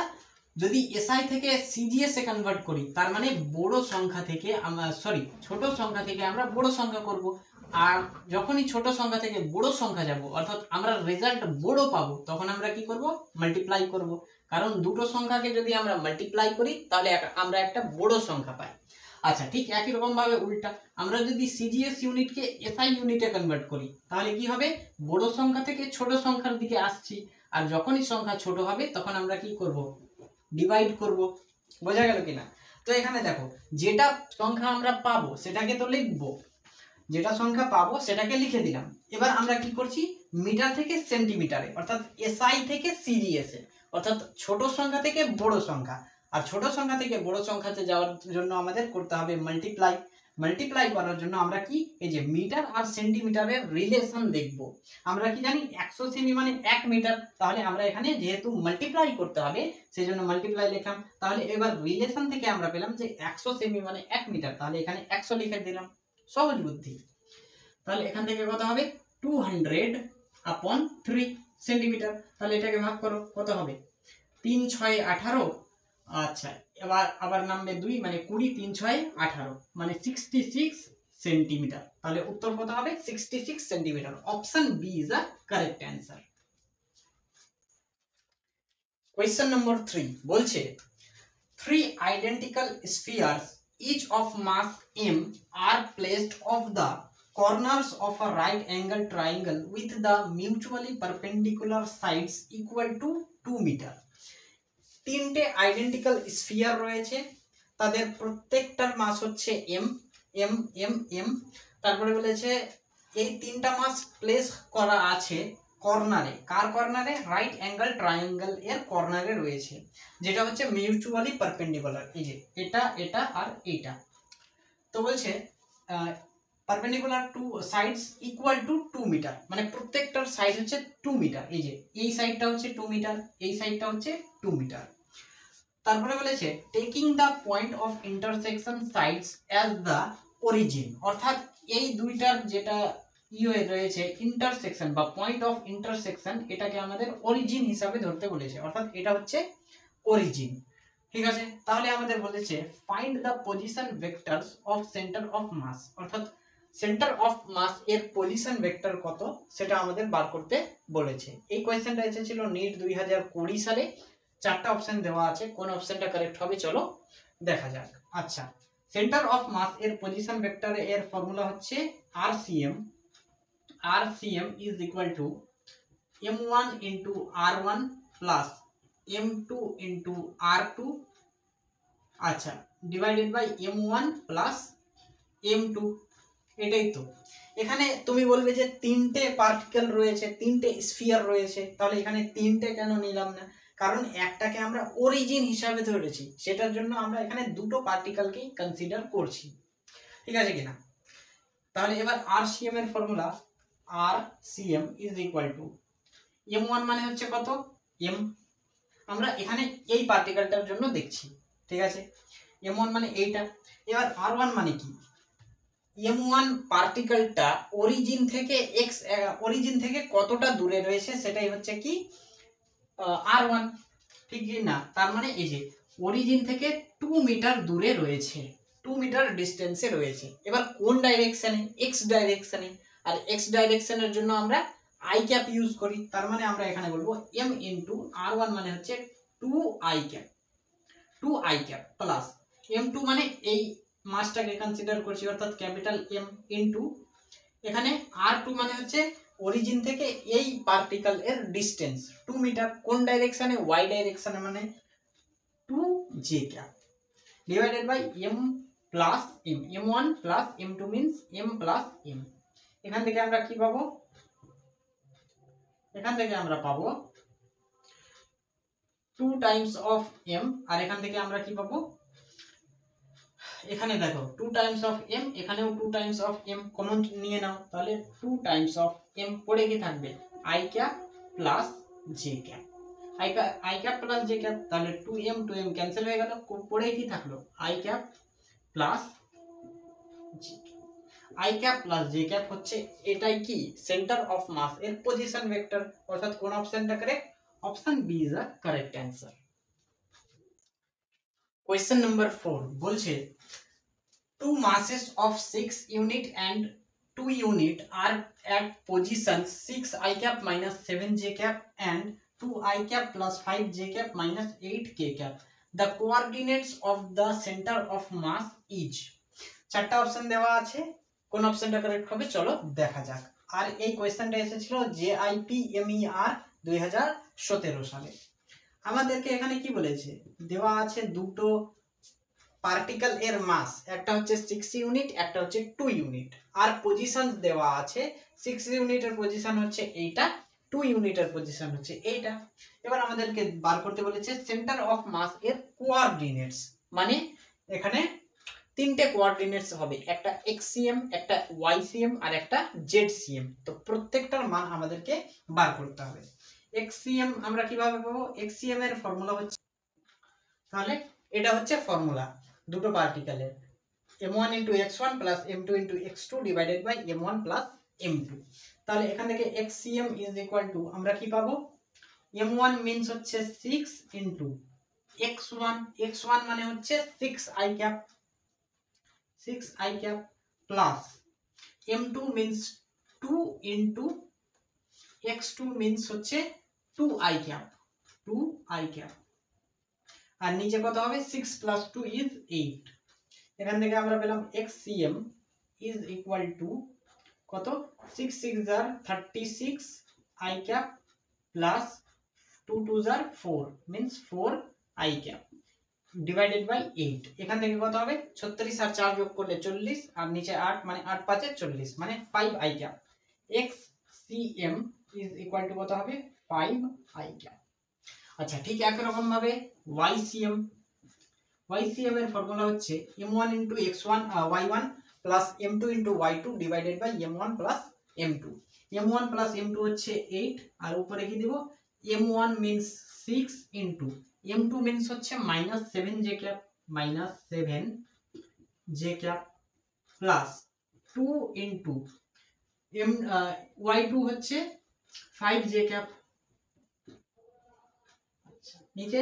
S1: যদি এসআই থেকে সিজিএস এ কনভার্ট করি, তার মানে বড় সংখ্যা থেকে আমরা ছোট সংখ্যা থেকে আমরা বড় সংখ্যা করব, আর যখনই ছোট সংখ্যা থেকে বড় সংখ্যা যাব অর্থাৎ আমরা রেজাল্ট বড় পাবো, তখন আমরা কি করব, মাল্টিপ্লাই করব। কারণ দুটো সংখ্যাকে যদি আমরা মাল্টিপ্লাই করি তাহলে আমরা একটা বড় সংখ্যা পাই। আচ্ছা, ঠিক একই রকম ভাবে উল্টা, আমরা যদি সিজিএস ইউনিটকে এসআই ইউনিটে কনভার্ট করি তাহলে কি হবে, বড় সংখ্যা থেকে ছোট সংখ্যার দিকে আসছি, আর যখনই সংখ্যা ছোট হবে তখন আমরা কি করব, ডিভাইড করব। বোঝা গেল কিনা? তো এখানে দেখো, যেটা সংখ্যা আমরা পাবো সেটাকে তো লিখবো, যেটা সংখ্যা পাবো সেটাকে লিখে দিলাম। এবার আমরা কি করছি, মিটার থেকে সেন্টিমিটারে, অর্থাৎ এসআই থেকে সিজিএস এ, অর্থাৎ ছোট সংখ্যা থেকে বড় সংখ্যা। আর ছোট সংখ্যা থেকে বড় সংখ্যাতে যাওয়ার জন্য আমাদের করতে হবে মাল্টিপ্লাই। মাল্টিপ্লাই করার জন্য আমরা কি এই যে মিটার আর সেন্টিমিটারের রিলেশন দেখব। আমরা কি জানি 100 সেমি মানে 1 মিটার, তাহলে আমরা এখানে যেহেতু মাল্টিপ্লাই করতে হবে সেই জন্য মাল্টিপ্লাই লিখলাম। তাহলে এবার রিলেশন থেকে আমরা পেলাম যে 100 সেমি মানে 1 মিটার, তাহলে এখানে 100 লিখে দিলাম, সহজ বুদ্ধি। তাহলে এখান থেকে কত হবে 200/3 সেন্টিমিটার। তাহলে এটাকে ভাগ করো, কত হবে 3 6 18। আচ্ছা, এবার আবার নামবে 2 মানে 20, 3 6 18 মানে 66 সেন্টিমিটার। তাহলে উত্তর কত হবে 66 centimetre. Option B is a correct answer. Question number 3 বলছে 3 identical spheres each of mass m are placed off the corners of a right angle triangle with the mutually perpendicular sides equal to 2 meter। তিনটে identical sphere রয়েছে, তাদের প্রত্যেকটার মাস হচ্ছে m m m m। তারপরে বলেছে এই তিনটা মাস প্লেস করা আছে কর্নারে। কার কর্নারে? রাইট অ্যাঙ্গেল ট্রায়াঙ্গেল এর কর্নারে রয়েছে, যেটা হচ্ছে মিউচুয়ালি পারপেন্ডিকুলার। এই যে এটা এটা আর এটা। তো বলছে perpendicular two sides equal to 2 metre, মানে প্রত্যেকটার সাইড হচ্ছে 2 মিটার। এই যে এই সাইডটা হচ্ছে 2 মিটার, এই সাইডটা হচ্ছে 2 মিটার। তারপরে বলেছে taking the point of intersection sides as the origin, অর্থাৎ এই দুইটার যেটা রয়েছে ইন্টারসেকশন বা পয়েন্ট অফ ইন্টারসেকশন, এটাকে আমাদের অরিজিন হিসাবে ধরতে বলেছে, অর্থাৎ এটা হচ্ছে অরিজিন। ঠিক আছে, তাহলে আমাদের বলেছে find the position vectors of centre of mass, অর্থাৎ সেন্টার অফ মাস এর পজিশন ভেক্টর কত সেটা আমাদের বার করতে বলেছে। এই কোয়েশ্চেনটা এসেছিল নিট 2020 সালে। চারটা অপশন দেওয়া আছে, কোন অপশনটা কারেক্ট হবে চলো দেখা যাক। আচ্ছা, সেন্টার অফ মাস এর পজিশন ভেক্টর এর ফর্মুলা হচ্ছে RCM। RCM is equal to m1 into r1 plus m2 into r2, আচ্ছা, divided by m1 plus m2। এটাই তো। এখানে তুমি বলবে যে তিনটে পার্টিকেল রয়েছে, তিনটে স্ফিয়ার রয়েছে, তাহলে এখানে তিনটে কেন নিলাম না? কারণ একটাকে আমরা অরিজিন হিসাবে ধরেছি, সেটার জন্য আমরা এখানে দুটো পার্টিকেলকেই কনসিডার করছি। ঠিক আছে কিনা? তাহলে এবার RCM এর formula RCM is equal to m1 মানে হচ্ছে কত m, আমরা এখানে এই পার্টিকেলটার জন্য দেখছি। ঠিক আছে, m1 মানে এইটা। এবার r1 মানে কি? m1 পার্টিকেলটা অরিজিন থেকে অরিজিন থেকে কতটা দূরে রয়েছে সেটাই হচ্ছে কি r1। ঠিক না? তার মানে এই যে অরিজিন থেকে 2 মিটার দূরে রয়েছে, 2 মিটার ডিসটেন্সে রয়েছে। এবার কোন ডাইরেকশনে? x ডাইরেকশনে। আর x ডাইরেকশনের জন্য আমরা i ক্যাপ ইউজ করি, তার মানে আমরা এখানে বলবো m ইনটু r1 মানে হচ্ছে 2i cap, 2i cap plus m2 মানে এই মাসটাকে কনসিডার করছি, অর্থাৎ ক্যাপিটাল M ইনটু এখানে r2 মানে হচ্ছে অরিজিন থেকে এই পার্টিকেল এর ডিসটেন্স 2 মিটার, কোন ডাইরেকশনে? y ডাইরেকশনে, মানে 2j cap divided by m plus m, m1 plus m2 means m plus m। এখান থেকে আমরা কি পাবো? এখান থেকে আমরা পাবো 2 টাইমস অফ m, আর এখান থেকে আমরা কি পাবো? এখানে দেখো 2 টাইমস অফ m, এখানেও 2 টাইমস অফ m কমন নিয়ে নাও, তাহলে 2 টাইমস অফ m পড়ে কি থাকবে? i cap plus j cap, i cap plus j cap, তাহলে 2m 2m ক্যান্সেল হয়ে গেল, পড়ে কি থাকলো? i cap plus j। i cap plus j cap হচ্ছে এটাই কি সেন্টার অফ মাস এর পজিশন ভেক্টর, অর্থাৎ কোন অপশনটা correct? Option B is a correct answer. Question number 4 বলছে two masses of 6 unit and 2 unit are at position 6 i cap minus 7 j cap and 2 i cap plus 5 j cap minus 8 k cap. The coordinates of the center of mass is। চারটা option দেওয়া আছে, কোন অপশনটা correct হবে চলো দেখা যাক। আর এই কোয়েশ্চেনটা এসেছিল JIPMER 2017 সালে। আমাদেরকে এখানে কি বলেছে? দেওয়া আছে দুটো পার্টিকেল এর মাস, একটা হচ্ছে 6 ইউনিট, একটা হচ্ছে 2 ইউনিট, আর পজিশন দেওয়া আছে 6 ইউনিটের পজিশন হচ্ছে এইটা, 2 ইউনিটের পজিশন হচ্ছে এইটা। এবার আমাদেরকে বার করতে বলেছে সেন্টার অফ মাস এর কোঅর্ডিনেটস, মানে এখানে তিনটে কোঅর্ডিনেটস হবে, একটা xcm, একটা ycm আর একটা zcm। তো প্রত্যেকটার মান আমাদেরকে বার করতে হবে। xcm আমরা কিভাবে পাবো? xcm এর ফর্মুলা হচ্ছে, তাহলে এটা হচ্ছে ফর্মুলা দুটো পার্টিকেলের, m1 * x1 + m2 * x2 divided by m1 + m2। তাহলে এখান থেকে xcm = আমরা কি পাবো? m1 মিন্স হচ্ছে 6 * x1, x1 মানে হচ্ছে 6i cap, 6i cap plus m2 means 2 * x2 means হচ্ছে 2i ক্যাপ, 2i ক্যাপ। আর নিচে কত হবে? 6 + 2 = 8। এখান থেকে আমরা পেলাম xcm = কত? 6 × 6 = 36 i cap plus 2 × 2 = 4 means 4i cap divided by 8। এখান থেকে কত হবে? 36 আর 4 যোগ করলে 40 আর নিচে 8 মানে 8 × 5 = 40 মানে 5i ক্যাপ। xcm = কত হবে? 5i cap. আচ্ছা ঠিক একই রকম ভাবে ycm, ycm এর ফর্মুলা হচ্ছে m1 * x1 y1 + m2 * y2 divided by m1 + m2। m1 + m2 হচ্ছে 8 আর উপরে কি দেব? m1 মিন্স 6 * m2 মিন্স হচ্ছে -7j cap, -7j cap plus 2 * y2 হচ্ছে 5j ক্যাপ। নিচে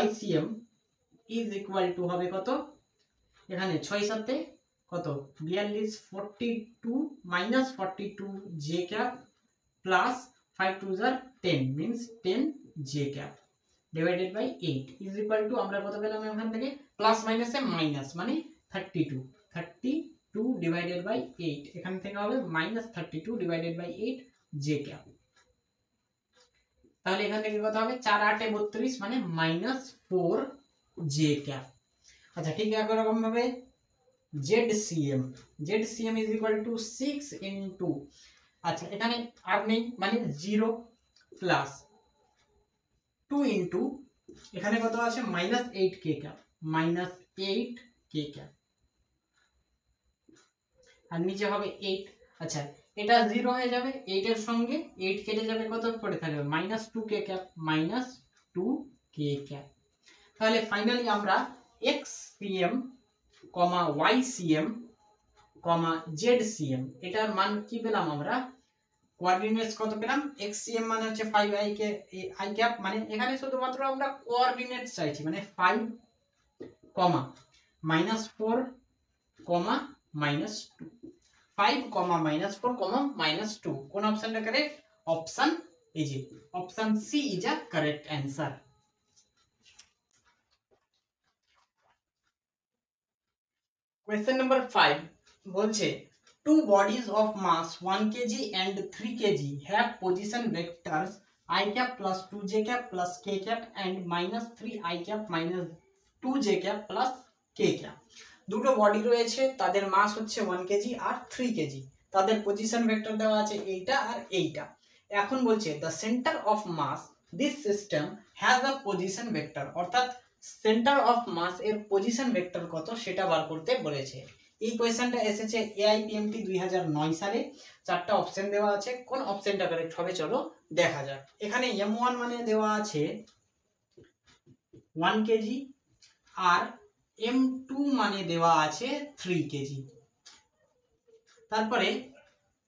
S1: ycm = হবে কত? এখানে 6 7 কত? 42, 42 -42 j cap plus 5 × 2 = 10 means 10 j cap divided by 8 আমরা কত পেলাম? এখান থেকে প্লাস মাইনাসে মাইনাস মানে 32, 32 ডিভাইডেড বাই 8। এখান থেকে হবে -32 ডিভাইডেড বাই 8 j ক্যাপ। তাহলে এখান থেকে কত হবে? 4 8 32 মানে -4 j ক্যাপ। আচ্ছা ঠিক একই রকম ভাবে zcm, zcm = 6 * আচ্ছা এখানে আর নেই মানে 0 প্লাস 2 * এখানে কত আছে? -8k ক্যাপ, -8k ক্যাপ আর নিচে হবে 8। আচ্ছা এটা 0 হয়ে যাবে, 8 এর সঙ্গে 8 কেটে যাবে, কত পড়ে থাকবে? -2k cap, -2k cap. তাহলে ফাইনালি আমরা xcm, ycm, zcm এটার মান কি পেলাম? আমরা কোঅর্ডিনেটস কত পেলাম? xcm মানে হচ্ছে 5i ক্যাপ, মানে এখানে শুধুমাত্র আমরা কোঅর্ডিনেটস চাইছি, মানে 5, -4, -2, 5, -4, -2। কোন অপশনটা কারেক্ট? অপশন এই যে option C is a correct answer. Question number 5 বলছে two bodies of mass 1 kg and 3 kg have position vectors I cap plus 2j cap plus k cap and -3i cap minus 2j cap plus k cap। দুটো body রয়েছে, তাদের মাস হচ্ছে 1 KG আর 3 KG, তাদের position vector দেওয়া আছে এইটা আর এইটা। এখন বলছে the center of mass this system has a position vector, অর্থাৎ সেন্টার অফ মাস এর পজিশন ভেক্টর কত সেটা বার করতে বলেছে। এই কোশ্চেনটা এসেছে AIPMT 2009 সালে। চারটা অপশন দেওয়া আছে, কোন অপশনটা কারেক্ট হবে চলো দেখা যাক। এখানে m1 মানে দেওয়া আছে 1 কেজি আর m2 মানে দেওয়া আছে 3 কেজি। তারপরে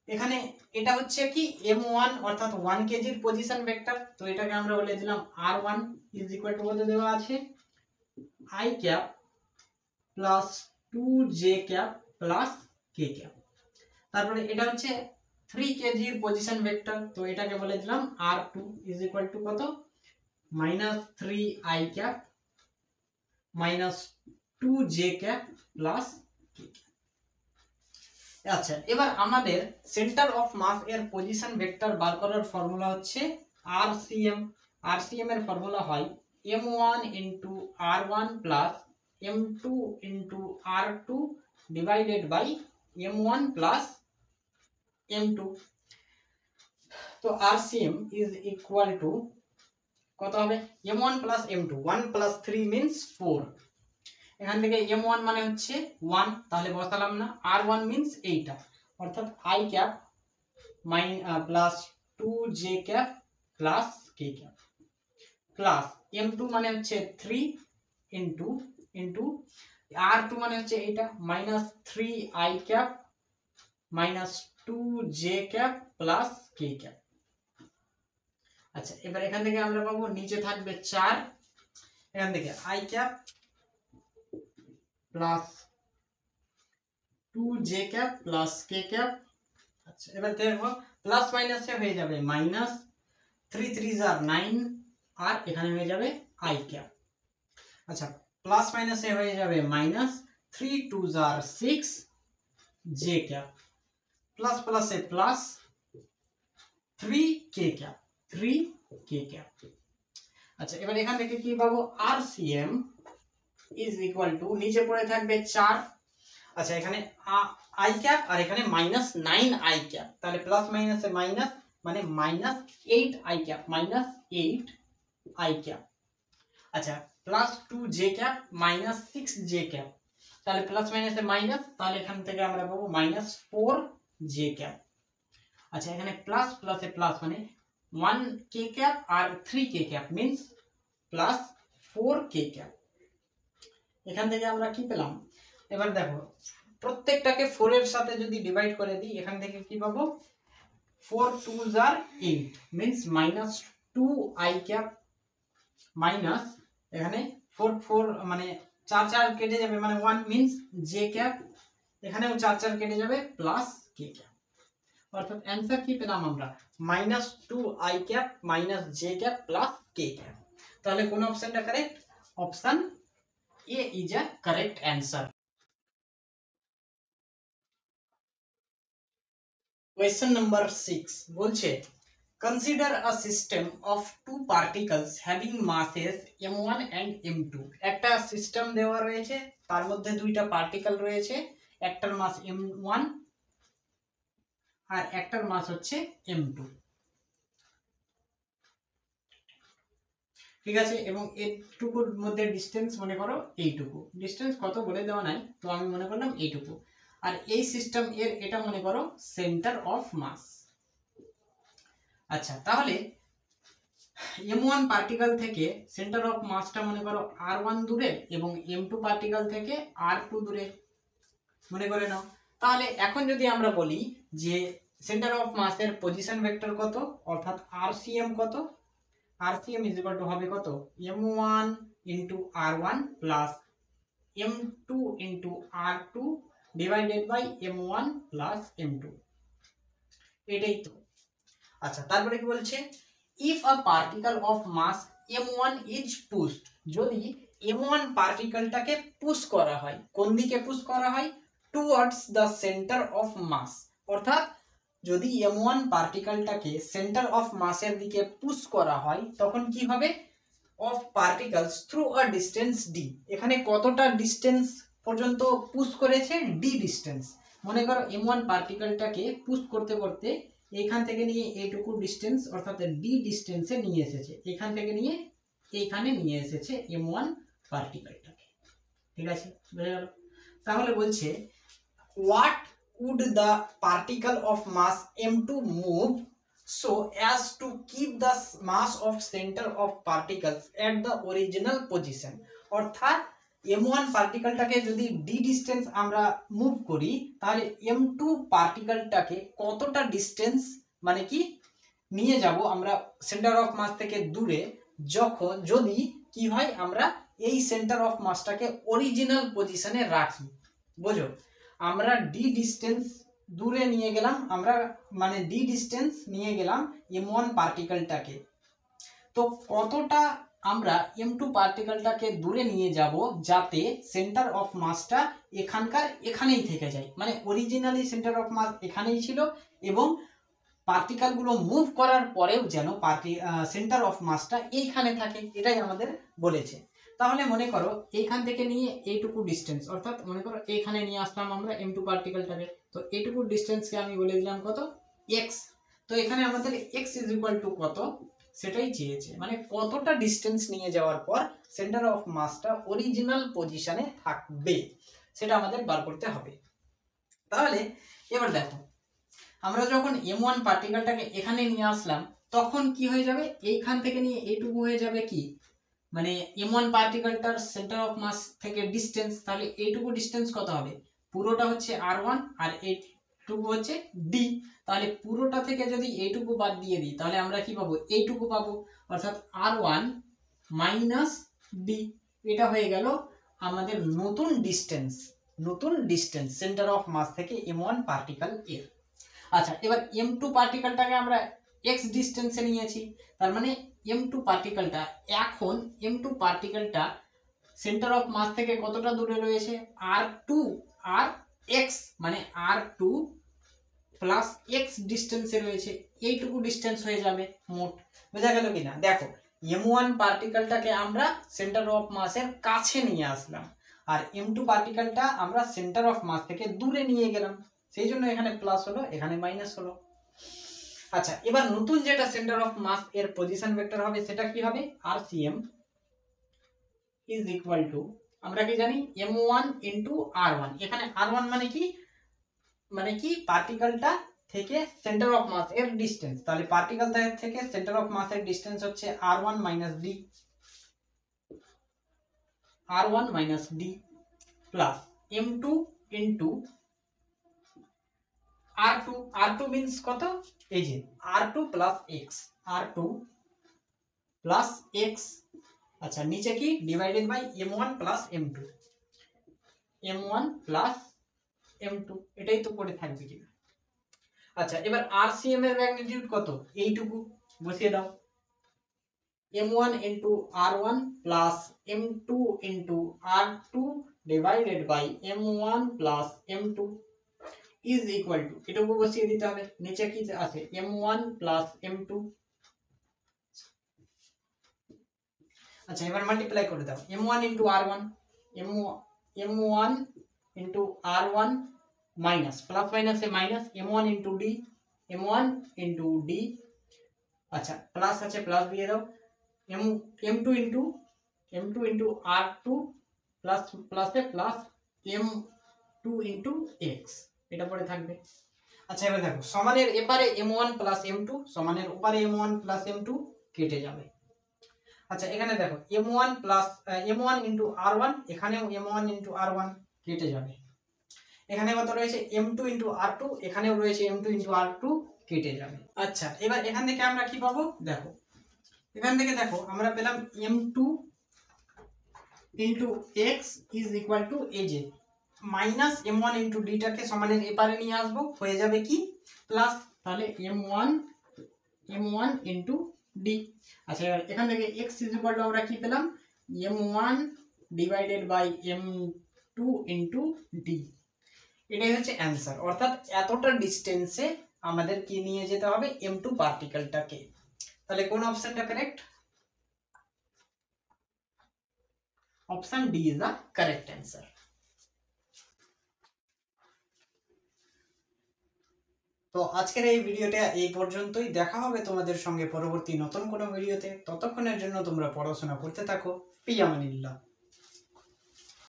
S1: এখানে এটা হচ্ছে কি m1 অর্থাৎ 1 কেজির পজিশন ভেক্টর, তো এটাকে আমরা বলে দিলাম r1 = কত দেওয়া আছে? i cap plus 2j cap plus k cap। তারপরে এটা হচ্ছে 3 কেজির পজিশন ভেক্টর, তো এটাকে বলে দিলাম r2 = কত? -3i cap minus 2j cap plus k cap। আচ্ছা এবার আমাদের সেন্টার অফ মাস এর পজিশন ভেক্টর বার করার ফর্মুলা হচ্ছে RCM। RCM এর ফর্মুলা হয় m1 * r1 plus m2 * r2 divided by m1 plus m2। তো RCM ইজ ইকুয়াল টু কত হবে m1 plus m2, 1 plus 3 means 4। এখান থেকে m1 মানে হচ্ছে 1, তাহলে বসালাম না। r1 মিন্স এইটা, অর্থাৎ i cap plus 2j cap plus k cap, plus m2 মানে হচ্ছে 3 ইন্টু r2 মানে হচ্ছে এইটা minus 3i cap minus 2j cap plus k cap. আচ্ছা, এবার এখান থেকে আমরা পাবো, নিচে থাকবে 4, এখান থেকে i cap plus 2j cap plus k cap. আচ্ছা, এবার দেখো প্লাস মাইনাসে হয়ে যাবে মাইনাস, 3 3 আর 9, আর এখানে হয়ে যাবে i ক্যাপ। আচ্ছা, প্লাস মাইনাসে হয়ে যাবে মাইনাস, 3 2 আর 6 j ক্যাপ, প্লাস প্লাসে plus 3k cap, 3k cap. আচ্ছা, এবার এখান থেকে কি পাবো, RCM ইজ ইকুয়াল টু, নিচে পড়ে থাকবে 4। আচ্ছা, এখানে i ক্যাপ আর এখানে মাইনাস 9i ক্যাপ, তাহলে প্লাস মাইনাসে মাইনাস মানে minus 8i cap, minus 8i cap. আচ্ছা, plus 2j cap minus 6j cap, তাহলে প্লাস মাইনাসে মাইনাস, তাহলে এখান থেকে আমরা পাবো মাইনাস 4j ক্যাপ। আচ্ছা, এখানে প্লাস প্লাসে প্লাস মানে 1k ক্যাপ আর 3k cap means plus 4k cap. এখান থেকে আমরা কি পেলাম, এবার দেখো প্রত্যেকটাকে 4 এর সাথে যদি ডিভাইড করে দিই, এখান থেকে কি পাবো, 4 2 আর 8 means minus 2i cap minus, এখানে 4 4 মানে 4 4 কেটে যাবে মানে 1 মিন্স j ক্যাপ, এখানেও 4 4 কেটে যাবে প্লাস k ক্যাপ। অর্থাৎ অ্যানসার কি পেলাম আমরা, minus 2i cap minus j cap plus k cap. তাহলে কোন অপশনটা correct, option A is a correct answer. Question number 6 বলছে, consider a system of two particles having masses m1 and m2। একটা system দেওয়া রয়েছে, তার মধ্যে দুইটা পার্টিকেল রয়েছে, একটার মাস m1 আর একটার মাস হচ্ছে m2। ঠিক আছে, এবং এইটুকুর মধ্যে ডিসটেন্স মনে করো এইটুকু, ডিসটেন্স কত বলে দেওয়া নাই, তো আমি মনে করলাম এইটুকু। আর এই সিস্টেম এর এটা মনে করো সেন্টার অফ মাস। আচ্ছা, তাহলে m1 পার্টিকেল থেকে সেন্টার অফ মাসটা মনে করো r1 দূরে এবং m2 পার্টিকেল থেকে r2 দূরে মনে করে নাও। তাহলে এখন যদি আমরা বলি যে সেন্টার অফ মাসের পজিশন ভেক্টর কত, অর্থাৎ RCM কত, RCM ইজ ইকুয়াল টু হবে কত, m1 into r1 plus m2 into r2 divided by m1 plus m2, এটাই তো। আচ্ছা, তারপরে কি বলছে, if a particle of mass m1 is pushed, যদি m1 পার্টিকেলটাকে পুশ করা হয়, কোন দিকে পুশ করা হয়, towards the center of mass, অর্থাৎ যদি m1 পার্টিকেলটাকে সেন্টার অফ মাসের দিকে পুশ করা হয়, তখন কি হবে, of particles through a distance d, এখানে কতটা ডিসটেন্স পর্যন্ত পুশ করেছে, d ডিসটেন্স। মনে করো m1 পার্টিকেলটাকে পুশ করতে করতে এখান থেকে নিয়ে এইটুকু ডিসটেন্স অর্থাৎ d ডিসটেন্সে নিয়ে এসেছে, এখান থেকে নিয়ে এইখানে নিয়ে এসেছে m1 পার্টিকেলটাকে। ঠিক আছে, বুঝে গেল। তাহলে বলছে, what would the particle of mass m2 move so as to keep the mass of center of particles at the original position, অর্থাৎ m1 পার্টিকেলটাকে যদি d ডিসটেন্স আমরা মুভ করি, তাহলে m2 পার্টিকেলটাকে কতটা ডিসটেন্স মানে কি নিয়ে যাব আমরা সেন্টার অফ মাস থেকে দূরে, যখন যদি কি হয় আমরা এই সেন্টার অফ মাসটাকে অরিজিনাল পজিশনে রাখি। বুঝো, আমরা d ডিসটেন্স দূরে নিয়ে গেলাম, আমরা মানে d ডিসটেন্স নিয়ে গেলাম m1 পার্টিকেলটাকে, তো কতটা আমরা m2 পার্টিকেলটাকে দূরে নিয়ে যাব যাতে সেন্টার অফ মাসটা এখানেই থেকে যায়, মানে অরিজিনালি সেন্টার অফ মাস এখানেই ছিল এবং পার্টিকেলগুলো মুভ করার পরেও যেন সেন্টার অফ মাসটা এইখানে থাকে, এটাই আমাদের বলেছে। তাহলে মনে করো এইখান থেকে নিয়ে এইটুকু ডিসটেন্স, অর্থাৎ মনে করো এইখানে নিয়ে আসলাম আমরা m2 পার্টিকেলটাকে, তো এইটুকু ডিসটেন্সকে আমি বলে দিলাম কত, x। তো তো এখানে আমাদের x ইজ ইকুয়াল টু কত সেটাই চেয়েছে, মানে কতটা ডিস্টেন্স নিয়ে যাওয়ার পর সেন্টার অফ মাসটা অরিজিনাল পজিশনে থাকবে সেটা আমাদের বার করতে হবে। তাহলে এবার দেখো, আমরা যখন m1 পার্টিকেলটাকে এখানে নিয়ে আসলাম তখন কি হয়ে যাবে, এইখান থেকে নিয়ে এইটুকু হয়ে যাবে কি, মানে m1 পার্টিকেলটার সেন্টার অফ মাস থেকে ডিস্টেন্স, তাহলে এইটুকু ডিস্টেন্স কত হবে, পুরোটা হচ্ছে r1 আর এইটুকু হচ্ছে d। তাহলে পুরোটা থেকে যদি এইটুকু বাদ দিয়ে দিই তাহলে আমরা কি পাবো, এইটুকু পাবো, অর্থাৎ r1 মাইনাস d। এটা হয়ে গেল আমাদের নতুন ডিস্টেন্স সেন্টার অফ মাস থেকে m1 পার্টিকেল এর। আচ্ছা, এবার m2 পার্টিকেলটাকে আমরা x ডিস্টেন্সে নিয়েছি, তার মানে m2 পার্টিকেলটা এখন m2 পার্টিকেলটা সেন্টার অফ মাস থেকে কতটা দূরে রয়েছে, r2 আর x, মানে r2 প্লাস x ডিস্টেন্সে রয়েছে, এইটুকু ডিস্টেন্স হয়ে যাবে মোট। বোঝা গেল কিনা? দেখো, m1 পার্টিকেলটাকে আমরা সেন্টার অফ মাসের কাছে নিয়ে আসলাম আর m2 পার্টিকেলটা আমরা সেন্টার অফ মাস থেকে দূরে নিয়ে গেলাম, সেই জন্য এখানে প্লাস হলো এখানে মাইনাস হলো। আচ্ছা, এবার নতুন যেটা সেন্টার অফ মাস এর পজিশন ভেক্টর হবে সেটা কি হবে, RCM ইজ ইকুয়াল টু, আমরা কি জানি m1 ইনটু r1। এখানে r1 মানে কি পার্টিকেলটা থেকে সেন্টার অফ মাস এর ডিসটেন্স, তাহলে পার্টিকেল থেকে সেন্টার অফ মাস এর ডিসটেন্স হচ্ছে r1 d plus m2 into r2 means কত, এই যে r2 প্লাস x। আচ্ছা, নিচে কি divided by m1 plus m2, এটাই তো পড়ে থাকবে কিনা। আচ্ছা, এবার RCM এর ম্যাগনিটিউড কত, এইটুকু বসিয়ে দাও, m1 into r1 plus m2 into r2 divided by m1 plus m2 is equal to, এটুকু বসিয়ে দিতে হবে, নিচে কি আছে m1 প্লাস m2। আচ্ছা, এবার মাল্টিপ্লাই করে দাও, m1 into r1 m1 into r1 minus plus মাইনাসে মাইনাস m1 ইনটু d। আচ্ছা, প্লাস আছে প্লাস দিয়ে দাও, m2 ইনটু r2 প্লাস প্লাসে প্লাস m2 ইনটু x, এটা পড়ে থাকবে। আচ্ছা, এবার দেখো, সমানের এপারে m1 প্লাস m2 সমানের ওপারে m1 প্লাস m2 কেটে যাবে। আচ্ছা, এখানে দেখো m1 ইনটু r1, এখানেও m1 ইনটু r1 কেটে যাবে। এখানে কত রয়েছে m2 ইনটু r2, এখানেও রয়েছে m2 ইনটু r2 কেটে যাবে। আচ্ছা, এবার এখান থেকে আমরা কি পাবো, দেখো এখান থেকে দেখো আমরা পেলাম m2 into x is equal two, এই যে মাইনাস m1 ইনটু d টাকে সমানের এপারে নিয়ে আসবো, হয়ে যাবে কি প্লাস, তাহলে m1 ইনটু d। আচ্ছা, এখান থেকে x ইজ ইকুয়াল টু আমরা কি পেলাম, m1 divided by m2 into d। এটাই হচ্ছে অ্যান্সার, অর্থাৎ এতটা ডিসটেন্সে আমাদের কি নিয়ে যেতে হবে, m2 পার্টিকেলটাকে। তাহলে কোন অপশনটা correct, option D is the correct answer. তো আজকের এই ভিডিওটা এই পর্যন্তই, দেখা হবে তোমাদের সঙ্গে পরবর্তী নতুন কোনো ভিডিওতে। ততক্ষণের জন্য তোমরা পড়াশোনা করতে থাকো, ফি আমানিল্লাহ।